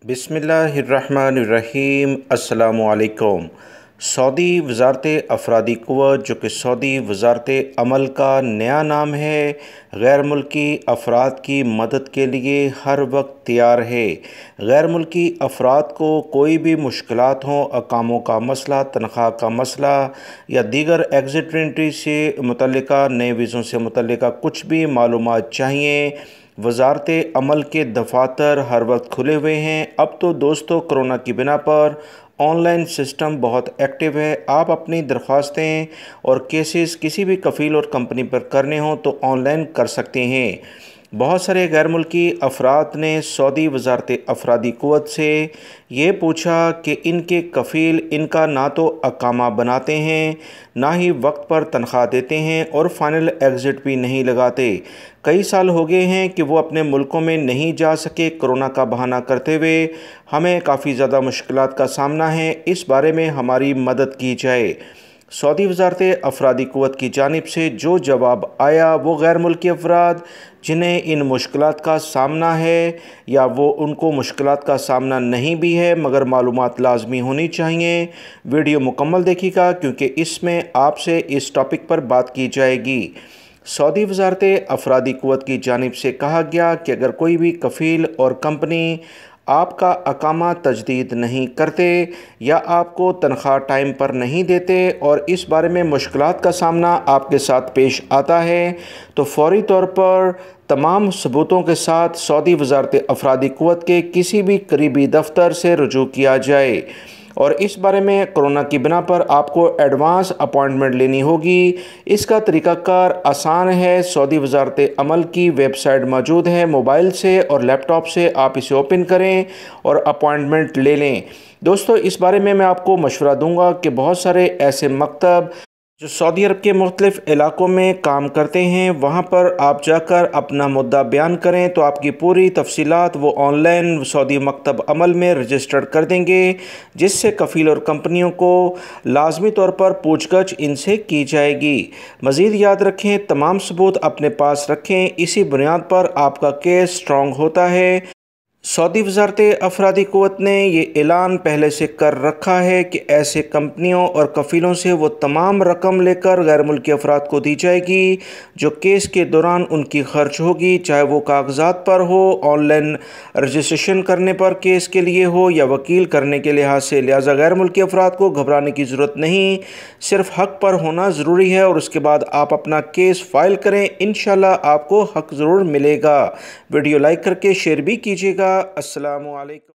बिस्मिल्लाहिर्रहमानिर्रहीम। अस्सलामुअलैकुम। सऊदी वज़ारत अफरादी क़ुव्वत, जो कि सऊदी वज़ारत अमल का नया नाम है, गैर मुल्की अफराद की मदद के लिए हर वक्त तैयार है। गैर मुल्की अफराद को कोई भी मुश्किलात हों, अकामों का मसला, तनख्वाह का मसला या दीगर एग्ज़िट एंट्री से मुतल्लिका, नए वीज़ों से मुतल्लिका कुछ भी मालूमात चाहिए, वज़ारत अमल के दफ़ातर हर वक्त खुले हुए हैं। अब तो दोस्तों कोरोना की बिना पर ऑनलाइन सिस्टम बहुत एक्टिव है। आप अपनी दरख्वास्तें और केसेस किसी भी कफ़ील और कंपनी पर करने हों तो ऑनलाइन कर सकते हैं। बहुत सारे गैर मुल्की अफराद ने सऊदी वज़ारत अफरादी क़ुव्वत से ये पूछा कि इनके कफ़ील इनका ना तो अकामा बनाते हैं, ना ही वक्त पर तनख्वाह देते हैं और फ़ाइनल एग्ज़िट भी नहीं लगाते। कई साल हो गए हैं कि वो अपने मुल्कों में नहीं जा सके, कोरोना का बहाना करते हुए हमें काफ़ी ज़्यादा मुश्किलात का सामना है। इस बारे में हमारी मदद की जाए। सऊदी वज़ारत अफरादी क़ुव्वत की जानिब से जो जवाब आया, वो गैर मुल्की अफराद जिन्हें इन मुश्किलात का सामना है या वो उनको मुश्किलात का सामना नहीं भी है मगर मालूमात लाजमी होनी चाहिए, वीडियो मुकम्मल देखिएगा क्योंकि इसमें आपसे इस टॉपिक पर बात की जाएगी। सऊदी वज़ारत अफरादी क़ुव्वत की जानिब से कहा गया कि अगर कोई भी कफ़ील और कंपनी आपका अकामा तजदीद नहीं करते या आपको तनख्वाह टाइम पर नहीं देते और इस बारे में मुश्किलात का सामना आपके साथ पेश आता है तो फ़ौरी तौर पर तमाम सबूतों के साथ सऊदी वज़ारत अफरादी क़ुव्वत के किसी भी करीबी दफ्तर से रुजू किया जाए। और इस बारे में कोरोना की बिना पर आपको एडवांस अपॉइंटमेंट लेनी होगी। इसका तरीक़ाकार आसान है। सऊदी वज़ारत अमल की वेबसाइट मौजूद है, मोबाइल से और लैपटॉप से आप इसे ओपन करें और अपॉइंटमेंट ले लें। दोस्तों, इस बारे में मैं आपको मशवरा दूंगा कि बहुत सारे ऐसे मकतब जो सऊदी अरब के मुख्तलिफ़ इलाक़ों में काम करते हैं, वहाँ पर आप जाकर अपना मुद्दा बयान करें तो आपकी पूरी तफसीलात वो ऑनलाइन सऊदी मकतब अमल में रजिस्टर्ड कर देंगे, जिससे कफ़ील और कंपनियों को लाजमी तौर पर पूछगछ इनसे की जाएगी। मज़ीद याद रखें, तमाम सबूत अपने पास रखें, इसी बुनियाद पर आपका केस स्ट्रॉन्ग होता है। सऊदी वज़ारत अफरादी क़ुव्वत ने ये ऐलान पहले से कर रखा है कि ऐसे कंपनियों और कफ़ीलों से वो तमाम रकम लेकर गैर मुल्की अफराद को दी जाएगी जो केस के दौरान उनकी खर्च होगी, चाहे वो कागज़ात पर हो, ऑनलाइन रजिस्ट्रेशन करने पर केस के लिए हो या वकील करने के लिहाज से। लिहाजा गैर मुल्की अफराद को घबराने की ज़रूरत नहीं, सिर्फ हक़ पर होना ज़रूरी है और उसके बाद आप अपना केस फ़ाइल करें, इंशाल्लाह आपको हक़ ज़रूर मिलेगा। वीडियो लाइक करके शेयर भी कीजिएगा। अस्सलामु अलैकुम।